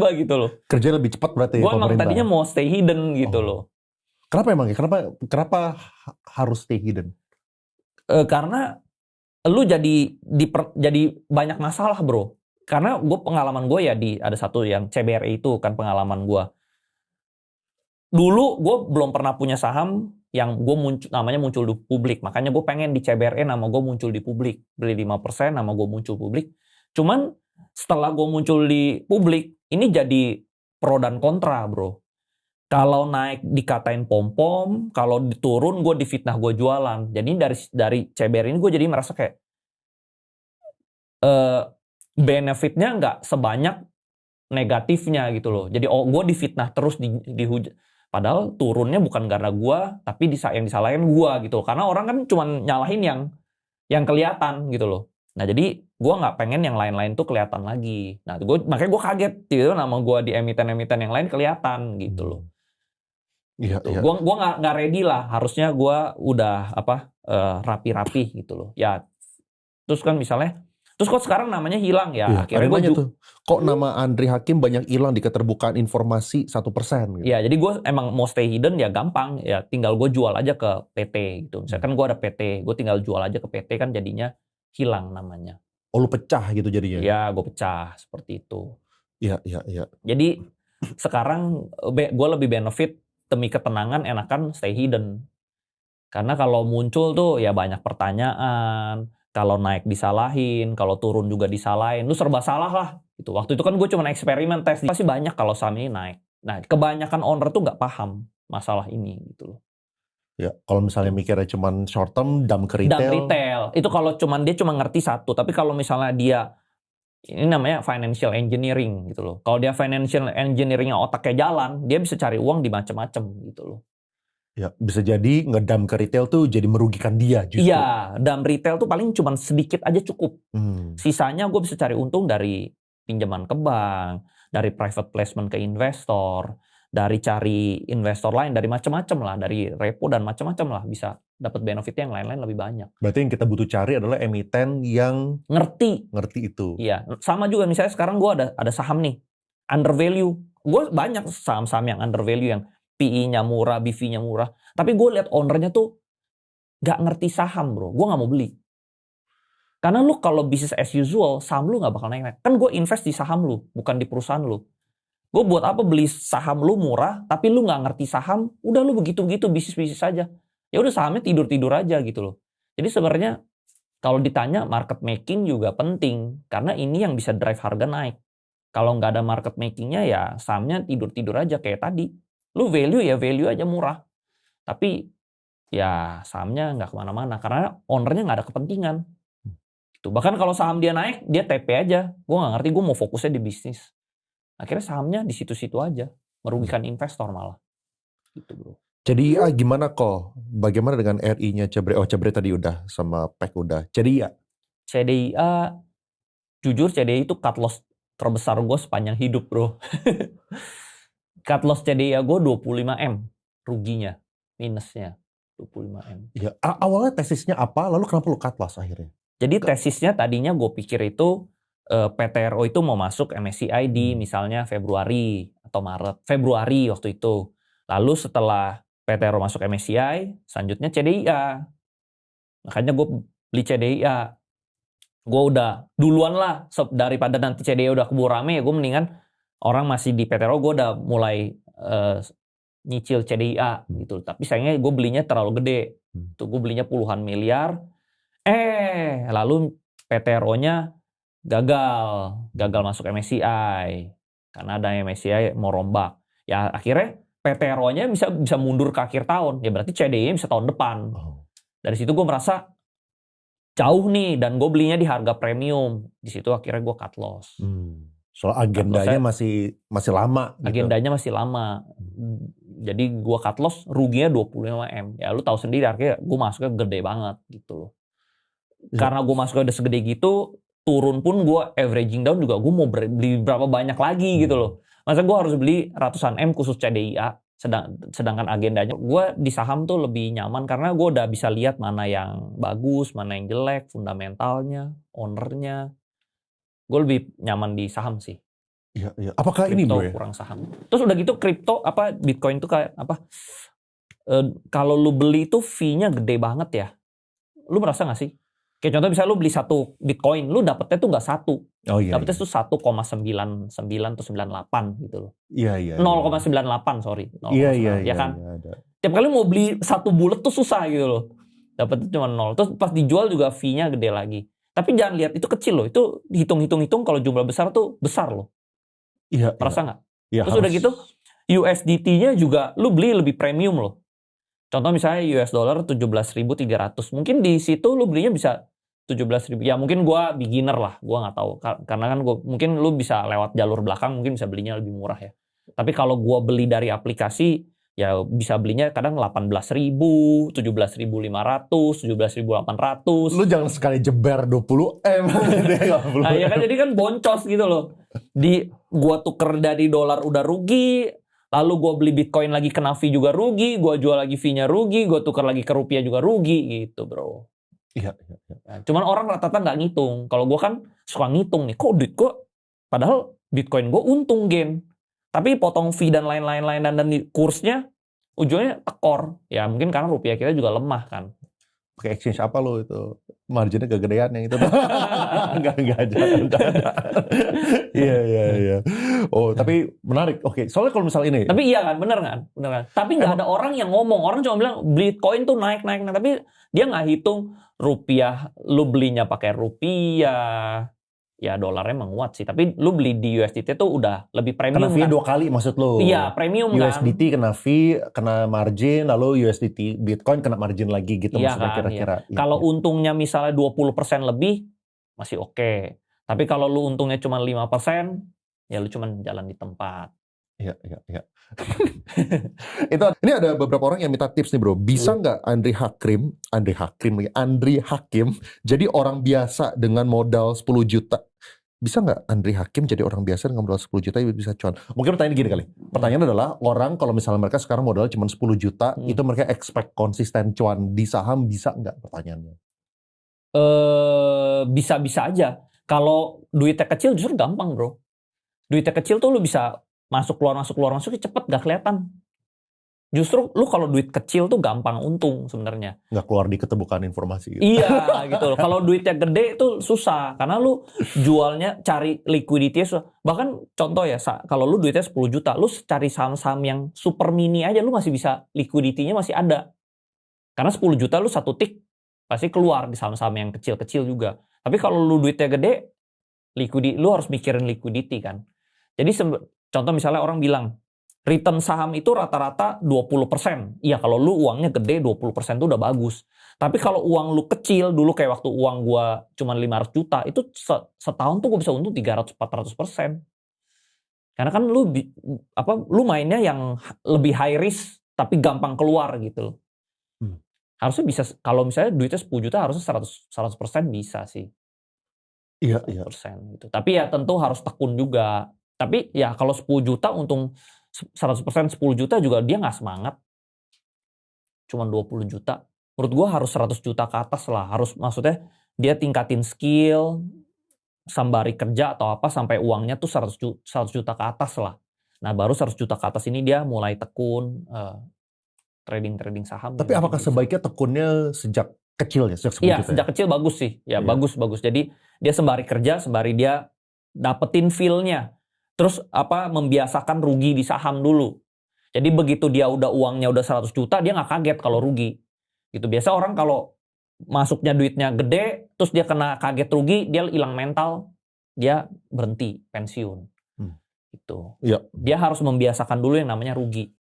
Gua gitu loh. Kerja lebih cepat berarti Gua emang pemerintah. tadinya mau stay hidden gitu loh. Kenapa emang ya? Kenapa harus stay hidden? Karena lu jadi banyak masalah bro. Karena pengalaman gue ya ada satu yang CBRE itu kan pengalaman gue. Dulu gue belum pernah punya saham yang namanya muncul di publik. Makanya gue pengen di CBRE nama gue muncul di publik. Beli 5% nama gue muncul publik. Cuman setelah gue muncul di publik, ini jadi pro dan kontra bro. Kalau naik dikatain pom-pom, kalau diturun gue difitnah gue jualan. Jadi dari CBRE ini gue jadi merasa kayak benefitnya nggak sebanyak negatifnya gitu loh. Jadi gue difitnah terus dihujat. Padahal turunnya bukan karena gue, tapi yang disalahin gue gitu. Karena orang kan cuma nyalahin yang kelihatan gitu loh. Nah jadi gue nggak pengen yang lain-lain tuh kelihatan lagi. Nah makanya gue kaget gitu nama gue di emiten-emiten yang lain kelihatan gitu loh. Iya, Gitu. iya. Gue nggak ready lah. Harusnya gue udah rapi-rapi gitu loh. Ya terus kan misalnya, terus kok sekarang namanya hilang ya? Iya, Akhirnya gue tuh. Kok nama Andri Hakim banyak hilang di keterbukaan informasi 1% gitu. Ya, jadi gue emang mau stay hidden ya gampang. Ya tinggal gue jual aja ke PT gitu. Misalkan gue ada PT, gue tinggal jual aja ke PT kan jadinya hilang namanya. Oh, lu pecah gitu jadinya? Ya, gue pecah seperti itu. Iya, iya, iya. Jadi sekarang gue lebih benefit demi ketenangan enakan stay hidden. Karena kalau muncul tuh ya banyak pertanyaan. Kalau naik disalahin, kalau turun juga disalahin. Lu serba salah lah. Gitu. Waktu itu kan gue cuma eksperimen tes. Pasti banyak kalau saham ini naik. Nah, kebanyakan owner tuh nggak paham masalah ini gitu loh. Ya, kalau misalnya mikirnya cuma short term, dump ke retail. Dump retail. Itu kalau dia cuma ngerti satu. Tapi kalau misalnya dia, ini namanya financial engineering gitu loh. Kalau dia financial engineeringnya otaknya jalan, dia bisa cari uang di macam-macam gitu loh. Ya, bisa jadi ngedump ke retail tuh jadi merugikan dia justru. Iya, dump retail tuh paling cuma sedikit aja cukup. Sisanya gue bisa cari untung dari pinjaman ke bank, dari private placement ke investor, dari cari investor lain, dari macam-macam lah, dari repo dan macam-macam lah, bisa dapat benefitnya yang lain-lain lebih banyak. Berarti yang kita butuh cari adalah emiten yang ngerti itu. Iya, sama juga misalnya sekarang gue ada saham nih, under value. Gue banyak saham-saham yang under value yang PE-nya murah, BV-nya murah. Tapi gue lihat ownernya tuh nggak ngerti saham bro, gue nggak mau beli. Karena lu kalau bisnis as usual, saham lu nggak bakal naik-naik. Kan gue invest di saham lu, bukan di perusahaan lu. Gue buat apa beli saham lu murah, tapi lu nggak ngerti saham, udah lu begitu-begitu bisnis-bisnis aja. Ya udah sahamnya tidur-tidur aja gitu loh. Jadi sebenarnya kalau ditanya market making juga penting, karena ini yang bisa drive harga naik. Kalau nggak ada market makingnya ya sahamnya tidur-tidur aja kayak tadi. Lu value ya value aja murah. Tapi ya sahamnya nggak kemana-mana karena ownernya nggak ada kepentingan. Gitu. Bahkan kalau saham dia naik, dia TP aja. Gue nggak ngerti, gue mau fokusnya di bisnis. Akhirnya sahamnya di situ-situ aja, merugikan investor malah. Gitu bro. Jadi gimana kok? Bagaimana dengan RI-nya Cebre? Oh, Cebre tadi udah, sama PEC udah. Jadi ya? CDIA, jujur CDIA itu cut loss terbesar gue sepanjang hidup bro. Cut loss CDIA gue 25M ruginya, minusnya 25M. Ya, awalnya tesisnya apa? Lalu kenapa lu cut loss akhirnya? Jadi tesisnya tadinya gue pikir itu PTRO itu mau masuk MSCI di misalnya Februari atau Maret. Februari waktu itu. Lalu setelah PTRO masuk MSCI, selanjutnya CDIA. Makanya gue beli CDIA. Gue udah duluan lah, daripada nanti CDIA udah keburu rame, gue mendingan orang masih di PTRO, gue udah mulai nyicil CDIA gitu. Tapi sayangnya gue belinya terlalu gede. Tuh gue belinya puluhan miliar. Lalu PTRO-nya gagal masuk MSCI. Karena ada MSCI mau rombak. Ya akhirnya PTRO-nya bisa mundur ke akhir tahun. Ya berarti CDI bisa tahun depan. Dari situ gue merasa jauh nih dan gue belinya di harga premium. Di situ akhirnya gue cut loss. Soal agendanya masih lama. Agendanya masih lama. Jadi gue cut loss ruginya 25M. Ya lu tahu sendiri akhirnya gue masuknya gede banget gitu loh. Karena gue masuknya udah segede gitu, turun pun gue averaging down juga gue mau beli berapa banyak lagi gitu loh. Masa gue harus beli ratusan M khusus CDIA, sedangkan agendanya gue di saham tuh lebih nyaman karena gue udah bisa lihat mana yang bagus, mana yang jelek, fundamentalnya, ownernya. Gue lebih nyaman di saham sih. Iya, iya. Apakah ini Kripto bro ya? kurang saham. Terus udah gitu kripto apa Bitcoin tuh kayak apa? Kalau lu beli tuh fee-nya gede banget ya. Lu merasa nggak sih? Kayak contoh misalnya lu beli 1 Bitcoin, lu dapetnya tuh nggak 1. Oh iya, Dapetnya iya. tuh 1,99 atau 98 gitu loh. Iya, iya. 0,98 sorry. Iya, iya, 0,98 iya. ya kan? Iya, ada. Tiap kali mau beli 1 bulet tuh susah gitu loh. Dapetnya cuma 0. Terus pas dijual juga fee-nya gede lagi. Tapi jangan lihat itu kecil loh. Itu hitung-hitung kalau jumlah besar tuh besar loh. Iya, iya. Merasa nggak? Iya, Terus udah gitu USDT-nya juga lu beli lebih premium loh. Contoh misalnya US dollar 17.300. Mungkin di situ lu belinya bisa 17.000. Ya mungkin gua beginner lah, gua nggak tahu. Karena kan gua mungkin lu bisa lewat jalur belakang mungkin bisa belinya lebih murah ya. Tapi kalau gua beli dari aplikasi ya bisa belinya kadang 18.000, 17.500, 17.800. Lu jangan sekali jeber 20M. Nah, ya kan jadi kan boncos gitu loh. Gua tuker dari dolar udah rugi, lalu gua beli Bitcoin lagi kena fee juga rugi, gua jual lagi fee-nya rugi, gua tuker lagi ke rupiah juga rugi gitu, bro. Iya, iya, iya. Nah, cuman orang rata-rata nggak ngitung. Kalau gua kan suka ngitung nih, kok duit gua padahal Bitcoin gua untung gain. Tapi potong fee dan lain-lain dan kursnya ujungnya tekor. Ya mungkin karena rupiah kita juga lemah kan. Pakai exchange apa lo itu? Marginnya kegedean yang itu. Enggak aja. Iya, iya, iya. Oh, tapi menarik. Oke, soalnya kalau misal ini. Tapi iya kan, bener kan? Tapi nggak ada orang yang ngomong. Orang cuma bilang Bitcoin tuh naik. Tapi dia nggak hitung rupiah. Lu belinya pakai rupiah. Ya dolarnya menguat sih. Tapi lu beli di USDT tuh udah lebih premium. Kena fee kan? 2 kali maksud lo? Iya, premium USDT kan. kena fee, kena margin, lalu USDT Bitcoin kena margin lagi gitu Iya maksudnya kan, kira-kira. iya. Kalau untungnya misalnya 20% lebih, masih oke. Tapi kalau lu untungnya cuma 5%, ya lu cuma jalan di tempat. Iya, iya, iya. Ini ada beberapa orang yang minta tips nih bro. Bisa nggak Andri Hakim jadi orang biasa dengan modal 10 juta? Bisa nggak Andri Hakim jadi orang biasa dengan modal 10 juta bisa cuan? Mungkin pertanyaan gini kali. Pertanyaan adalah orang kalau misalnya mereka sekarang modalnya cuma 10 juta, itu mereka expect konsisten cuan di saham bisa nggak pertanyaannya? Bisa-bisa aja. Kalau duitnya kecil justru gampang bro. Duitnya kecil tuh lu bisa masuk keluar cepet gak kelihatan. Justru lu kalau duit kecil tuh gampang untung sebenarnya. Nggak keluar di keterbukaan informasi gitu. Iya gitu loh. Kalau duitnya gede itu susah karena lu jualnya cari liquidity susah. Bahkan contoh ya, kalau lu duitnya 10 juta, lu cari saham-saham yang super mini aja lu masih bisa, liquidity-nya masih ada. Karena 10 juta lu satu tik pasti keluar di saham-saham yang kecil-kecil juga. Tapi kalau lu duitnya gede, lu harus mikirin liquidity kan. Jadi contoh misalnya orang bilang return saham itu rata-rata 20%. Iya kalau lu uangnya gede 20% itu udah bagus. Tapi kalau uang lu kecil, dulu kayak waktu uang gua cuma 500 juta, itu setahun tuh gua bisa untung 300-400%. Karena kan lu mainnya yang lebih high risk tapi gampang keluar gitu loh. Harusnya bisa, kalau misalnya duitnya 10 juta harusnya 100% bisa sih. Iya, iya. Gitu. Tapi ya tentu harus tekun juga. Tapi ya kalau 10 juta untung 100% 10 juta juga dia nggak semangat. Cuma 20 juta. Menurut gue harus 100 juta ke atas lah. Harus, maksudnya dia tingkatin skill, sembari kerja atau apa sampai uangnya tuh 100 juta ke atas lah. Nah baru 100 juta ke atas ini dia mulai tekun trading saham. Tapi apakah sebaiknya tekunnya sejak kecil ya? Sejak 10 iya, juta sejak kecil bagus sih. Ya, bagus. Jadi dia sembari kerja, sembari dia dapetin feel-nya. Terus membiasakan rugi di saham dulu. Jadi begitu dia uangnya udah 100 juta, dia nggak kaget kalau rugi. Gitu. Biasa orang kalau masuknya duitnya gede, terus dia kena kaget rugi, dia hilang mental, dia berhenti, pensiun. Gitu. Iya. Dia harus membiasakan dulu yang namanya rugi.